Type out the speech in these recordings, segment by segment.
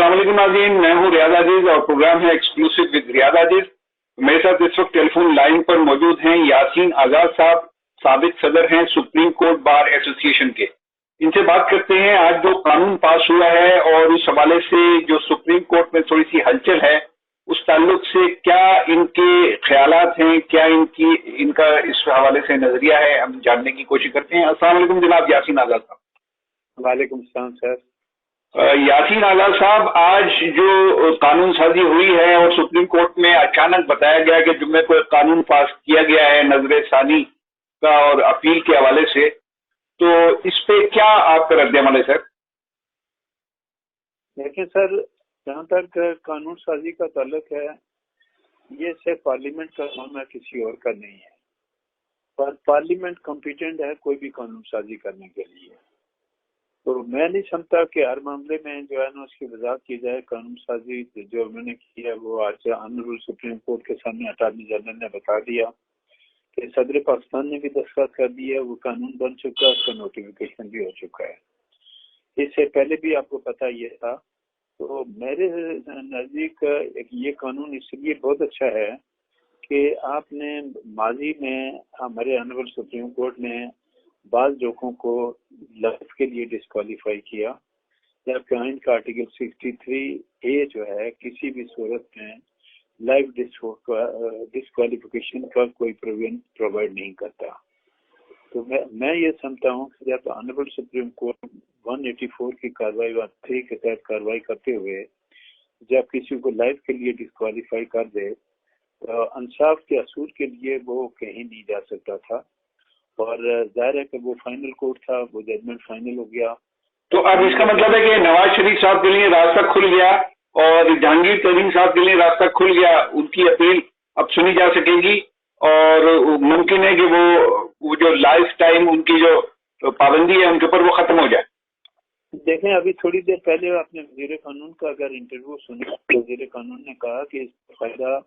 अस्सलाम वालेकुम नाज़रीन, मैं हूँ रियाज अजीज और प्रोग्राम है एक्सक्लूसिव विद रियाज अजीज। मेरे साथ इस वक्त टेलीफोन लाइन पर मौजूद हैं यासीन आजाद साहब, साबिक सदर हैं सुप्रीम कोर्ट बार एसोसिएशन के। इनसे बात करते हैं आज जो कानून पास हुआ है और उस हवाले से जो सुप्रीम कोर्ट में थोड़ी सी हलचल है, उस ताल्लुक से क्या इनके ख्यालात हैं, क्या इनका इस हवाले से नजरिया है, हम जानने की कोशिश करते हैं। अस्सलाम वालेकुम जनाब यासीन आजाद साहब। वालेकुम सलाम सर। यासीन आजाद साहब, आज जो कानून साजी हुई है और सुप्रीम कोर्ट में अचानक बताया गया कि जुम्मे को एक कानून पास किया गया है नजर सानी का और अपील के हवाले से, तो इस पे क्या आपका रद्द-ए-अमल है सर? देखिए सर, जहाँ तक कानून साजी का ताल्लुक है, ये सिर्फ पार्लियामेंट का काम है, किसी और का नहीं है। पर पार्लियामेंट कॉम्पिटेंट है कोई भी कानून साजी करने के लिए। तो मैं नहीं समझता कि हर मामले में जो है ना उसकी वजाहत की जाए। कानून साजी जो उन्होंने की है वो आज ऑनरेबल सुप्रीम कोर्ट के सामने अटॉर्नी जनरल ने बता दिया कि सदर पाकिस्तान ने भी दस्तखत कर दिया, वो कानून बन चुका है, उसका नोटिफिकेशन भी हो चुका है। इससे पहले भी आपको पता ये था। तो मेरे नज़दीक ये कानून इसलिए बहुत अच्छा है कि आपने माजी में हमारे ऑनरेबल सुप्रीम कोर्ट ने बाज़ लोगों को लाइफ के लिए डिस्क्वालीफाई किया, जबकि आइन का आर्टिकल 63A जो है किसी भी सूरत में लाइफ डिस्क्वालिफिकेशन का कोई प्रोवाइड नहीं करता। तो मैं ये समझता हूँ कि जब ऑनरेबल सुप्रीम कोर्ट 184 की कार्रवाई 3 के तहत कार्रवाई करते हुए जब किसी को लाइफ के लिए डिस्क्वालीफाई कर दे, तो इंसाफ के असूल के लिए वो कहीं नहीं जा सकता था। और जाहिर है कि वो फाइनल कोर्ट था, वो जजमेंट फाइनल हो गया। तो अब इसका मतलब है कि नवाज शरीफ साहब के लिए रास्ता खुल गया और जहांगीर तरीन साहब के लिए रास्ता खुल गया, उनकी अपील अब सुनी जा सकेगी और मुमकिन है कि वो जो लाइफ टाइम उनकी जो पाबंदी है उनके ऊपर वो खत्म हो जाए। देखें, अभी थोड़ी देर पहले आपने वजीर कानून का अगर इंटरव्यू सुना तो वजीर कानून ने कहा कि इसका फायदा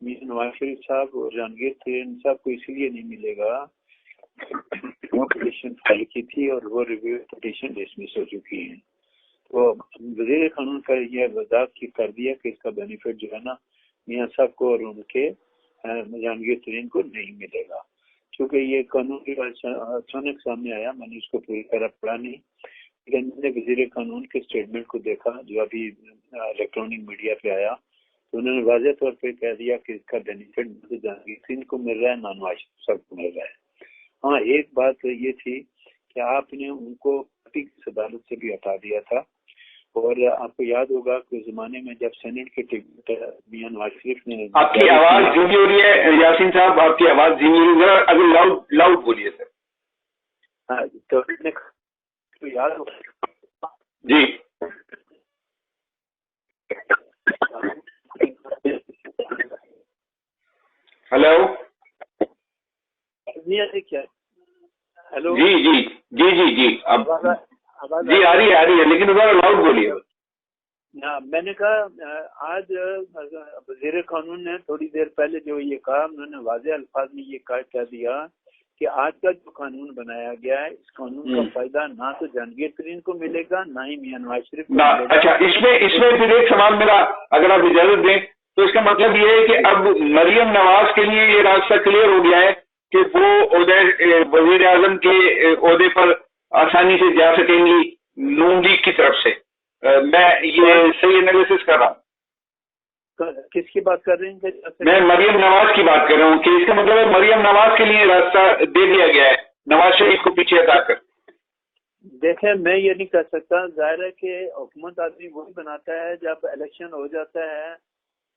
नवाज शरीफ साहब और जहांगीर तरीन साहब को इसलिए नहीं मिलेगा, वो पिटीशन फाइल की थी और वो रिव्यू पिटीशन डिसमिस हो चुकी है। तो वजीर कानून का यह वजाहत कर दिया कि इसका बेनिफिट जो है ना मियां साहब को और उनके जहांगीर तरीन को नहीं मिलेगा। क्योंकि ये कानून की अचानक सामने आया, मैंने इसको पूरी तरह पढ़ा नहीं, लेकिन मैंने वजीर कानून के स्टेटमेंट को देखा जो अभी इलेक्ट्रॉनिक मीडिया पे आया। तो उन्होंने वाज़ेह तौर पे कह दिया कि इसका बेनिफिट जहांगीर तरीन को मिल रहा है, ना नवाज शरीफ साहब को मिल रहा है। हाँ, एक बात ये थी कि आपने उनको पार्टी की अदालत से भी हटा दिया था। और आपको याद होगा कि ज़माने में जब सेनेट के टिकट मियां नवाज शरीफ ने, आपकी आवाज धीमी हो रही है यासीन साहब, आपकी आवाज धीमी हो रही है, जरा अगर लाउड बोलिए सर। हाँ, तो याद होगा जी। हेलो क्या? हेलो जी जी जी जी जी अब जी आ रही है, लेकिन जरा लाउड बोलिए। हाँ, मैंने कहा आज वजीर कानून ने थोड़ी देर पहले जो ये कहा, उन्होंने वाज़ेह अल्फाज में ये कह दिया कि आज का जो कानून बनाया गया है, इस कानून का फायदा ना तो जहांगीर तरीन को मिलेगा, ना ही मियां नवाज शरीफ को मिलेगा। अच्छा, इसमें फिर एक सवाल मेरा, अगर आप इजाजत दें, तो इसका मतलब ये है कि अब मरियम नवाज के लिए ये रास्ता क्लियर हो गया है कि वो वजीर आजम के ओहदे पर आसानी से जा सकेंगी नून लीग की तरफ से। मैं ये सही एनालिसिस कर रहा हूँ? किसकी बात कर रहे हैं? मैं मरियम नवाज की बात कर रहा हूँ कि इसका मतलब है मरियम नवाज के लिए रास्ता दे दिया गया है नवाज शरीफ को पीछे हटाकर। देखें, मैं ये नहीं कर सकता। जाहिर है कि हुकूमत आदमी वही बनाता है जब इलेक्शन हो जाता है,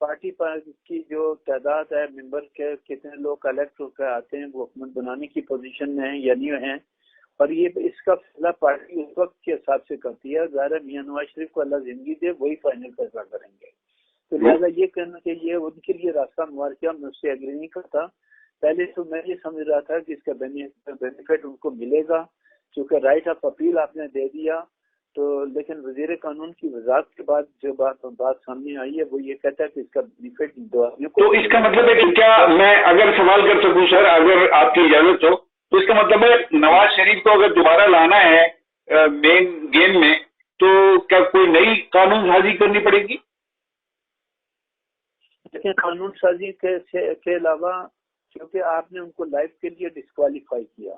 पार्टी की जो तादाद है, मेंबर के कितने लोग कलेक्ट होकर आते हैं, वो हुकूमत बनाने की पोजीशन में हैं या नहीं हैं, और ये इसका फैसला पार्टी उस वक्त के हिसाब से करती है। ज़ाहिर मियां नवाज शरीफ को अल्लाह जिंदगी दे, वही फाइनल फैसला करेंगे। तो लिहाजा ये कहना कि ये उनके लिए रास्ता मुबार किया, मैं उससे एग्री नहीं करता। पहले तो मैं ये समझ रहा था कि इसका बेनिफिट उनको मिलेगा, क्योंकि राइट ऑफ अपील आपने दे दिया। तो लेकिन वजीर कानून की वजाहत के बाद जो बात सामने आई है वो ये कहता है कि इसका बेनिफिट दो आदमियों को। तो इसका मतलब है कि क्या मैं अगर सवाल कर सकूं सर, अगर आपकी इजाजत हो, तो इसका मतलब है नवाज शरीफ को अगर दोबारा लाना है मेन गेम में, تو کیا کوئی نئی قانون سازی کرنی پڑے گی؟ لیکن قانون سازی کے علاوہ کیونکہ آپ نے ان کو لائف کے لیے ڈسکوالیفائی کیا،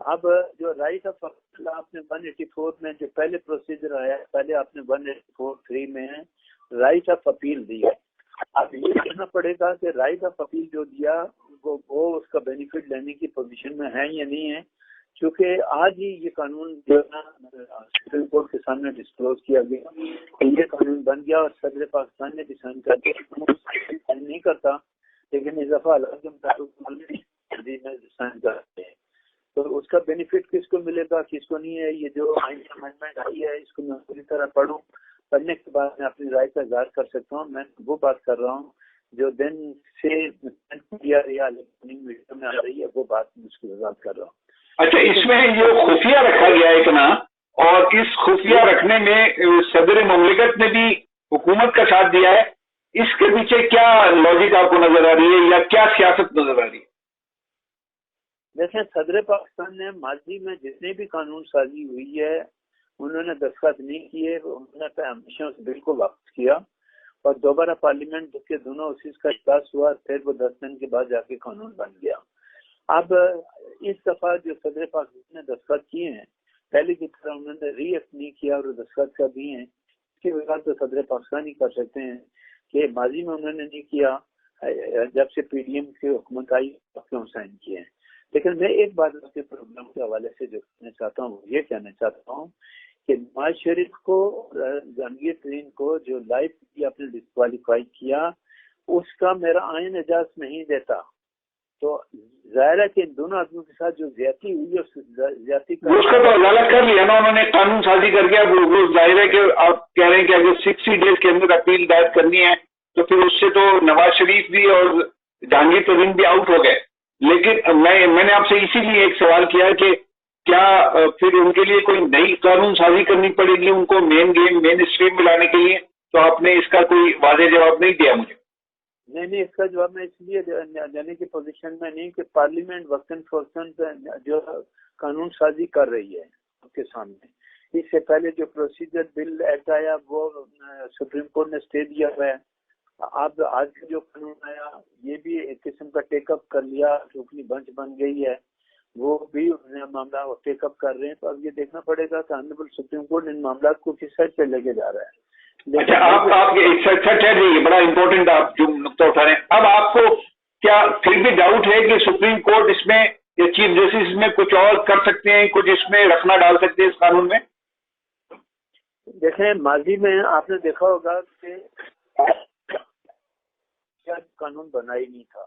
اب جو رائٹ آف اپیل آپ نے 184 میں جو پہلے پروسیجر آیا، پہلے آپ نے 184(3) میں رائٹ آف اپیل دی ہے، اب یہ کہنا پڑے گا کہ رائٹ آف اپیل جو دیا وہ اس کا بینیفٹ لینے کی پوزیشن میں ہے یا نہیں ہے، چونکہ آج ہی یہ قانون جو ہے نا سپریم کورٹ کے سامنے ڈسکلوز کیا گیا کہ یہ قانون بن گیا اور صدر پاکستان نے بھی سائن کر دیا، نہیں کرتا لیکن اضافہ الگ کے مطابق سائن کرتے ہیں، تو اس کا بینیفٹ کس کو ملے گا کس کو نہیں ہے۔ یہ جو آئین امینڈمنٹ آئی ہے اس کو میں پوری طرح پڑھوں، پڑھنے کے بعد میں اپنی رائے کا اظہار کر سکتا ہوں۔ میں وہ بات کر رہا ہوں جو دن سے میڈیا یا الیکٹرانک میڈیا میں آ رہی ہے، وہ بات میں اس کی وضاحت کر رہا ہوں۔ اچھا، اس میں یہ خفیہ رکھا گیا ہے اتنا، اور اس خفیہ رکھنے میں صدر مملکت نے بھی حکومت کا ساتھ دیا ہے، اس کے پیچھے کیا لاجک آپ کو نظر آ رہی ہے یا کیا سیاست نظر آ رہی ہے؟ دیکھیں، صدر پاکستان نے ماضی میں جتنے بھی قانون سازی ہوئی ہے انہوں نے دستخط نہیں کیے، انہوں نے ہمیشہ اس بل کو واپس کیا اور دوبارہ پارلیمنٹ کے دونوں حصص کا اجلاس ہوا، پھر وہ 10 دن کے بعد جا کے قانون بن گیا۔ اب اس دفعہ جو صدر پاکستان نے دستخط کیے ہیں، پہلے کی طرح انہوں نے ری ایکٹ نہیں کیا اور دستخط کر دیے ہیں، اس کی وجہ تو صدر پاکستان ہی کر سکتے ہیں کہ ماضی میں انہوں نے نہیں کیا، جب سے پی ڈی ایم کی حکومت آئی کیوں سائن کیے ہیں۔ لیکن میں ایک بات آپ کے پروگرام کے حوالے سے جو کہنا چاہتا ہوں وہ یہ کہنا چاہتا ہوں کہ نواز شریف کو جہانگیر ترین کو جو لائف کی آپ نے ڈسکوالیفائی کیا، اس کا میرا آئین اجازت نہیں دیتا، تو ظاہر ہے کہ ان دونوں آدمیوں کے ساتھ جو زیادتی ہوئی ہے اس زیادتی اس کا تو عدالت کر لیا نا انہوں نے، قانون سازی کر کے، وہ ظاہر ہے کہ آپ کہہ رہے ہیں کہ اگر 60 ڈیز کے اندر اپیل دائر کرنی ہے تو پھر اس سے تو نواز شریف بھی اور جہانگیر ترین بھی آؤٹ ہو گئے۔ لیکن میں نے آپ سے اسی لیے ایک سوال کیا کہ کیا پھر ان کے لیے کوئی نئی قانون سازی کرنی پڑے گی ان کو مین اسٹریم میں لانے کے لیے؟ تو آپ نے اس کا کوئی واضح جواب نہیں دیا مجھے۔ نہیں، اس کا جواب میں اس لیے دینے کی پوزیشن میں نہیں کہ پارلیمنٹ وقتاً فوقتاً جو قانون سازی کر رہی ہے آپ کے سامنے۔ اس سے پہلے جو پروسیجر بل ایکٹ آیا وہ سپریم کورٹ نے اسٹے دیا ہوا ہے، اب آج کا جو قانون آیا یہ بھی ایک قسم کا ٹیک اپ کر لیا، چونکہ بنچ بن گئی ہے، وہ بھی معاملہ ٹیک اپ کر رہے ہیں۔ تو اب یہ دیکھنا پڑے گا کہ آنریبل سپریم کورٹ ان معاملات کو کس سائڈ پہ لے کے جا رہا ہے۔ اچھا، آپ یہ بڑا امپورٹنٹ آپ جو نقطہ اٹھا رہے ہیں، اب آپ کو کیا پھر بھی ڈاؤٹ ہے کہ سپریم کورٹ اس میں یا چیف جسٹس اس میں کچھ اور کر سکتے ہیں، کچھ اس میں رکھنا ڈال سکتے ہیں اس قانون میں؟ دیکھیں، ماضی میں آپ نے دیکھا ہوگا کہ قانون بنا ہی نہیں تھا،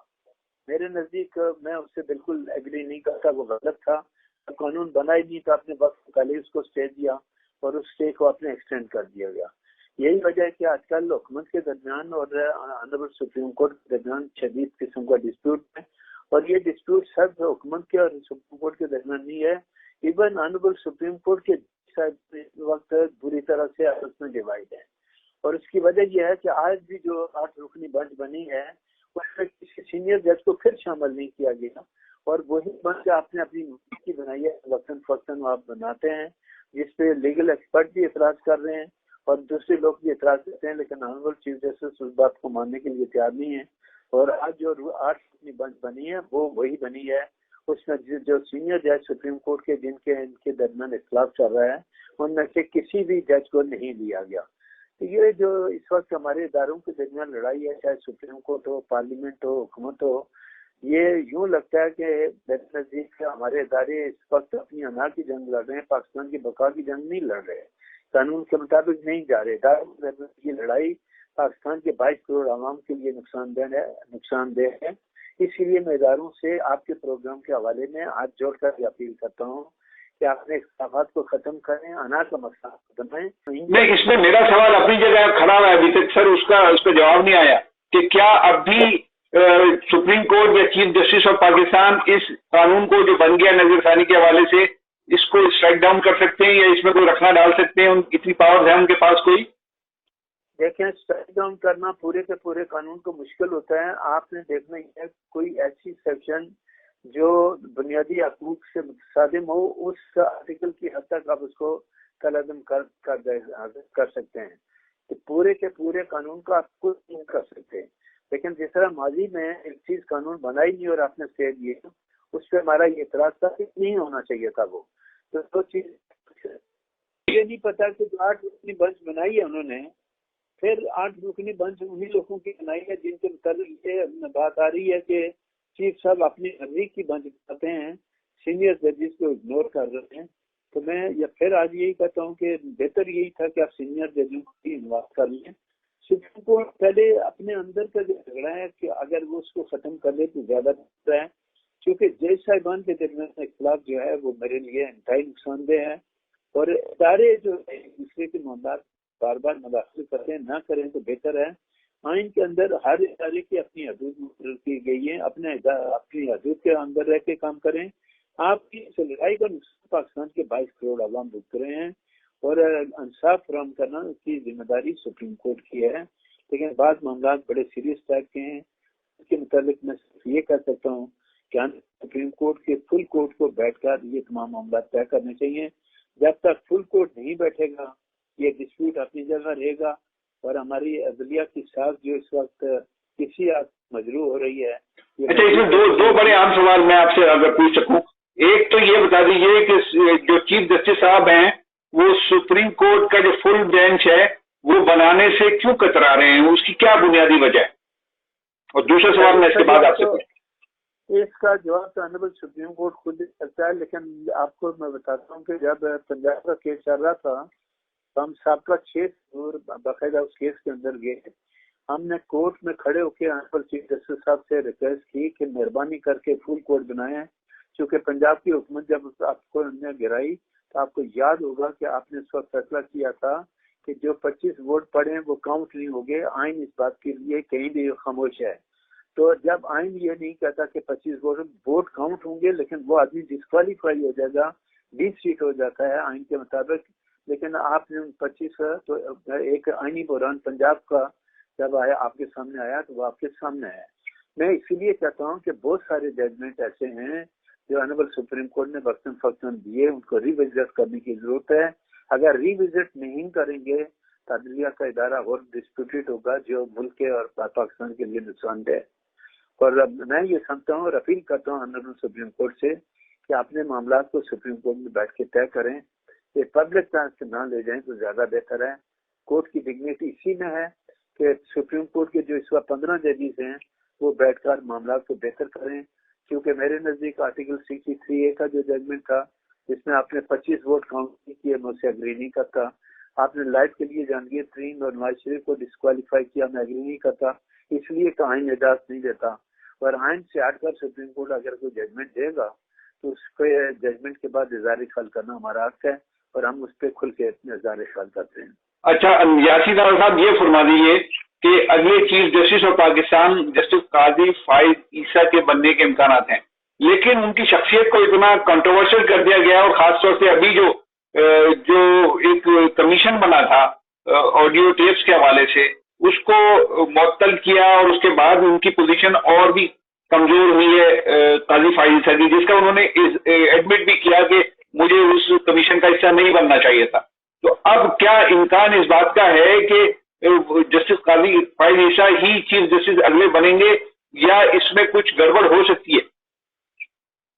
میرے نزدیک میں اس سے بالکل ایگری نہیں کرتا، وہ غلط تھا، قانون بنا ہی نہیں تھا، اپنے وقت پہلے اس کو اسٹے دیا اور اس اسٹے کو اپنے ایکسٹینڈ کر دیا گیا۔ یہی وجہ ہے کہ آج کل حکومت کے درمیان اور آنریبل سپریم کورٹ کے درمیان شدید قسم کا ڈسپیوٹ ہے، اور یہ ڈسپیوٹ صرف حکومت کے اور سپریم کورٹ کے درمیان نہیں ہے، ایون آنریبل سپریم کورٹ کے اس وقت بری طرح سے آپس میں ڈیوائڈ ہے، اور اس کی وجہ یہ ہے کہ آج بھی جو 8 رکنی بنچ بنی ہے اس میں کسی سینئر جج کو پھر شامل نہیں کیا گیا، اور وہی بنچ آپ نے اپنی کی بنائی ہے، وقتاً فوقتاً آپ بناتے ہیں، جس پہ لیگل ایکسپرٹ بھی اعتراض کر رہے ہیں اور دوسرے لوگ بھی اعتراض کرتے ہیں، لیکن آنریبل چیف جسٹس اس بات کو ماننے کے لیے تیار نہیں ہے، اور آج جو 8 رکنی بنچ بنی ہے وہ وہی بنی ہے، اس میں جو سینئر جج سپریم کورٹ کے ان کے درمیان اختلاف چل رہا ہے ان میں سے کسی بھی جج کو نہیں لیا گیا۔ تو یہ جو اس وقت ہمارے اداروں کے درمیان لڑائی ہے، چاہے سپریم کورٹ ہو، پارلیمنٹ ہو، حکومت ہو، یہ یوں لگتا ہے کہ میرے نزدیک ہمارے ادارے اس وقت اپنی انا کی جنگ لڑ رہے ہیں، پاکستان کی بقا کی جنگ نہیں لڑ رہے، قانون کے مطابق نہیں جا رہے۔ یہ لڑائی پاکستان کے 22 کروڑ عوام کے لیے نقصان دہ ہے۔ اسی لیے میں اداروں سے آپ کے پروگرام کے حوالے میں ہاتھ جوڑ کر اپیل کرتا ہوں کہ آپ نے اختلافات کو ختم کریں، انا کا مسئلہ ختم ہے۔ نہیں، اس میں میرا سوال اپنی جگہ کھڑا ہوا ہے ابھی تک سر، اس کا جواب نہیں آیا کہ کیا اب بھی سپریم کورٹ یا چیف جسٹس آف پاکستان اس قانون کو جو بن گیا نظر ثانی کے حوالے سے اس کو اسٹرائک ڈاؤن کر سکتے ہیں یا اس میں کوئی رکھنا ڈال سکتے ہیں؟ اتنی پاور ہے ان کے پاس کوئی؟ دیکھیں، اسٹرائک ڈاؤن کرنا پورے کے پورے قانون کو مشکل ہوتا ہے۔ آپ نے دیکھنا ہے کوئی ایسی سیکشن جو بنیادی حقوق سے متصادم ہو، اس آرٹیکل کی حد تک آپ اس کو कलअदम कर सकते हैं कि पूरे के पूरे कानून का आप कुछ नहीं कर सकते। लेकिन जिस तरह माजी में एक चीज कानून बना ही नहीं और आपने स्टे दिए, उस पर हमारा ये एतराज था कि नहीं होना चाहिए था वो। तो चीज ये नहीं पता कि जो 8 रुकनी बेंच बनाई है उन्होंने, फिर 8 रुकनी बेंच उन्हीं लोगों की बनाई है जिनके मुताबिक ये बात आ रही है कि चीफ साहब अपनी मर्जी की बेंच बनाते हैं, सीनियर जजेस को इग्नोर कर रहे हैं। तो मैं या फिर आज यही कहता हूँ कि बेहतर यही था कि आप सीनियर जजों को ही इन्वॉल्व कर लें। सुप्रीम कोर्ट पहले अपने अंदर का जो झगड़ा है कि अगर वो उसको खत्म कर ले तो ज्यादा बेहतर है, क्योंकि जज साहिबान के दरमियान इख्तिलाफ जो है वो मेरे लिए इंतहाई नुकसानदेह है। और इदारे जो एक दूसरे के मामला बार बार मुदाखलत करते हैं, ना करें तो बेहतर है। आइन के अंदर हर इदारे की अपनी हदूद मुकर्रर की गई है, अपनी हदूद के अंदर रह के काम करें। आपकी इस लड़ाई का नुकसान पाकिस्तान के 22 करोड़ आवाम भुगत रहे हैं और इंसाफ फराहम करना उसकी जिम्मेदारी सुप्रीम कोर्ट की है। लेकिन बाद मामला बड़े सीरियस टाइप के हैं, इसके मुताबिक मैं सिर्फ ये कह सकता हूँ कि सुप्रीम कोर्ट के फुल कोर्ट को बैठकर ये तमाम मामला तय करने चाहिए। जब तक फुल कोर्ट नहीं बैठेगा ये डिस्प्यूट अपनी जगह रहेगा और हमारी अदलिया की साख जो इस वक्त किसी मजरू हो रही है। अच्छा, इसमें दो बड़े आम सवाल मैं आपसे अगर पूछ सकूं। एक तो ये बता दीजिए कि जो चीफ जस्टिस साहब हैं वो सुप्रीम कोर्ट का जो फुल बेंच है वो बनाने से क्यों कतरा रहे हैं, उसकी क्या बुनियादी वजह है? और दूसरा सवाल मैं इसके बाद आपसे इसका जवाब तो ऑनरेबल सुप्रीम कोर्ट खुद ही सकता है। लेकिन आपको मैं बताता हूँ कि जब पंजाब का केस चल रहा था तो हम सबका 6 बाकायदा उस केस के अंदर गए। हमने कोर्ट में खड़े होकर ऑनरेबल चीफ जस्टिस साहब से रिक्वेस्ट की कि मेहरबानी करके फुल कोर्ट बनाएं, क्योंकि पंजाब की हुकूमत जब आपको हमने गिराई तो आपको याद होगा कि आपने इस वक्त फैसला किया था कि जो 25 वोट पड़े वो काउंट नहीं होंगे। आइन इस बात के लिए कहीं भी खामोश है। तो जब आइन ये नहीं कहता कि 25 वोट काउंट होंगे, लेकिन वो आदमी डिस्क्वालीफाई हो जाएगा, डिसीट हो जाता है आइन के मुताबिक। लेकिन आपने 25 तो एक आइनी बहरान पंजाब का जब आया आपके सामने आया तो वो आपके सामने है। मैं इसीलिए कहता हूँ कि बहुत सारे जजमेंट ऐसे हैं जो ऑनरेबल सुप्रीम कोर्ट ने वक्तन फक्तन दिए, उनको रिविजिट करने की जरूरत है। अगर रिविजिट नहीं करेंगे तो अदलिया का इदारा और डिस्प्यूटेड होगा जो मुल्क के और पाकिस्तान के लिए नुकसानदेह। और मैं ये समझता हूँ और अपील करता हूँ ऑनरेबल सुप्रीम कोर्ट से कि अपने मामला को सुप्रीम कोर्ट में बैठ के तय करें, कि पब्लिक ट्रांस से ना ले जाएं तो ज्यादा बेहतर है। कोर्ट की डिग्निटी इसी में है कि सुप्रीम कोर्ट के जो इस वक्त 15 जजेस हैं वो बैठकर मामला को बेहतर करें। क्योंकि मेरे नजदीक आर्टिकल 63A का जो जजमेंट था जिसमें आपने 25 वोट काउंट नहीं किए, मैं उससे एग्री नहीं करता। आपने लाइफ के लिए जहांगीर तरीन और नवाज शरीफ को डिस्क्वालीफाई किया, मैं एग्री नहीं करता, इसलिए तो आइन इजाजत नहीं देता। और आइन से हटकर सुप्रीम कोर्ट अगर कोई जजमेंट देगा तो उसके जजमेंट के बाद इज़हार ख्याल करना हमारा हक है और हम उस पर खुल के इज़हार ख्याल करते हैं। अच्छा, यासीन साहब ये फरमा दीजिए कि अगले chief justice of Pakistan justice Qazi Faez Isa के बनने के इम्कान हैं, लेकिन उनकी शख्सियत को इतना कंट्रोवर्शियल कर दिया गया और खासतौर से अभी जो एक कमीशन बना था ऑडियो टेप्स के हवाले से उसको मुअत्तल किया और उसके बाद उनकी पोजीशन और भी कमजोर हुई है काजी फाइज ईसा की, जिसका उन्होंने एडमिट भी किया कि मुझे उस कमीशन का हिस्सा नहीं बनना चाहिए था। तो अब क्या इम्कान इस बात का है कि जस्टिस काजी फाइज ईसा ही चीफ जस्टिस अगले बनेंगे या इसमें कुछ गड़बड़ हो सकती है?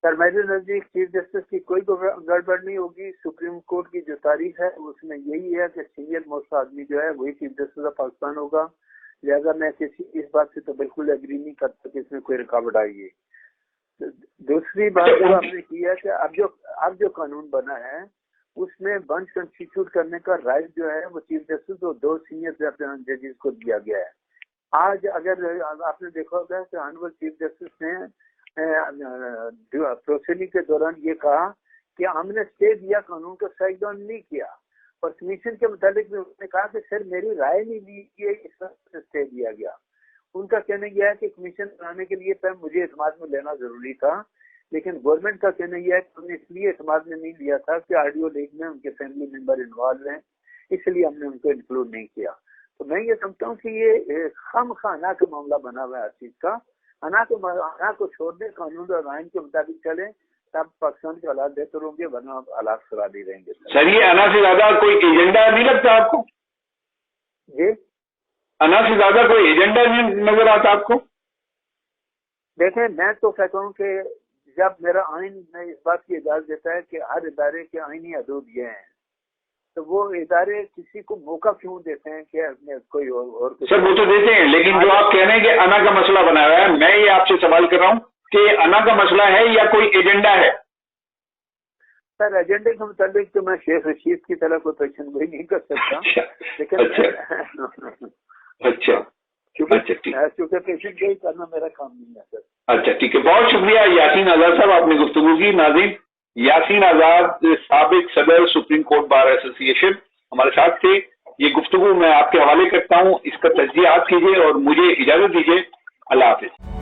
सर मेरे नजदीक चीफ जस्टिस की कोई गड़बड़ नहीं होगी। सुप्रीम कोर्ट की जो तारीख है उसमें यही है कि सीनियर मोस्ट आदमी जो है वही चीफ जस्टिस ऑफ पाकिस्तान होगा। लिहाजा मैं किसी इस बात से तो बिल्कुल एग्री नहीं करता कि इसमें कोई रुकावट आएगी। दूसरी बात जो आपने की है कि अब जो कानून बना है उसमें बेंच कंस्टिट्यूट करने का राइट जो है वो चीफ जस्टिस और 2 सीनियर जजेस को दिया गया है। आज अगर आपने देखा होगा कि ऑनरेबल चीफ जस्टिस ने प्रोसीडिंग के दौरान ये कहा कि हमने स्टे दिया, कानून को स्ट्राइक डाउन नहीं किया। और कमीशन के मुताबिक भी उन्होंने कहा कि सर मेरी राय नहीं ली गई, इस तरह से स्टे दिया गया। उनका कहना यह है कि कमीशन बनाने के लिए पहले मुझे एतमाद में लेना जरूरी था, लेकिन गवर्नमेंट का कहना यह है कि हमने इसलिए एतमाद में नहीं लिया था कि ऑडियो लीक में उनके फैमिली मेंबर इन्वॉल्व हैं, इसलिए हमने उनको इंक्लूड नहीं किया। तो मैं ये समझता हूँ कि ये खामखाना का मामला बना हुआ है हर चीज का। अना को छोड़ दे, कानून और आइन के मुताबिक चले, تب پاکستان کے حالات بہتر ہوں گے، ورنہ حالات خراب ہی رہیں گے. سر یہ انا سے زیادہ کوئی ایجنڈا نہیں لگتا آپ کو؟ جی انا سے زیادہ کوئی ایجنڈا نہیں نظر آتا آپ کو؟ دیکھیں میں تو کہتا ہوں کہ جب میرا آئین میں اس بات کی اجازت دیتا ہے کہ ہر ادارے کے آئینی حدود یہ ہیں، تو وہ ادارے کسی کو موقع کیوں دیتے ہیں کہ کوئی اور سر وہ تو دیتے ہیں، لیکن جو آپ کہہ رہے ہیں کہ انا کا مسئلہ بنا ہوا ہے، میں یہ آپ سے سوال کر رہا ہوں کہ انا کا مسئلہ ہے یا کوئی ایجنڈا ہے؟ سر ایجنڈے کے متعلق تو میں شیخ رشید کی طرح کوئی پیشن گوئی نہیں کر سکتا، لیکن اچھا چونکہ پیشن گوئی کرنا میرا کام نہیں ہے سر. اچھا ٹھیک ہے، بہت شکریہ یاسین آزاد صاحب، آپ نے گفتگو کی. ناظرین، یاسین آزاد سابق صدر سپریم کورٹ بار ایسوسی ایشن ہمارے ساتھ تھے. یہ گفتگو میں آپ کے حوالے کرتا ہوں، اس کا تجزیہ آپ کیجیے اور مجھے اجازت دیجیے. اللہ حافظ.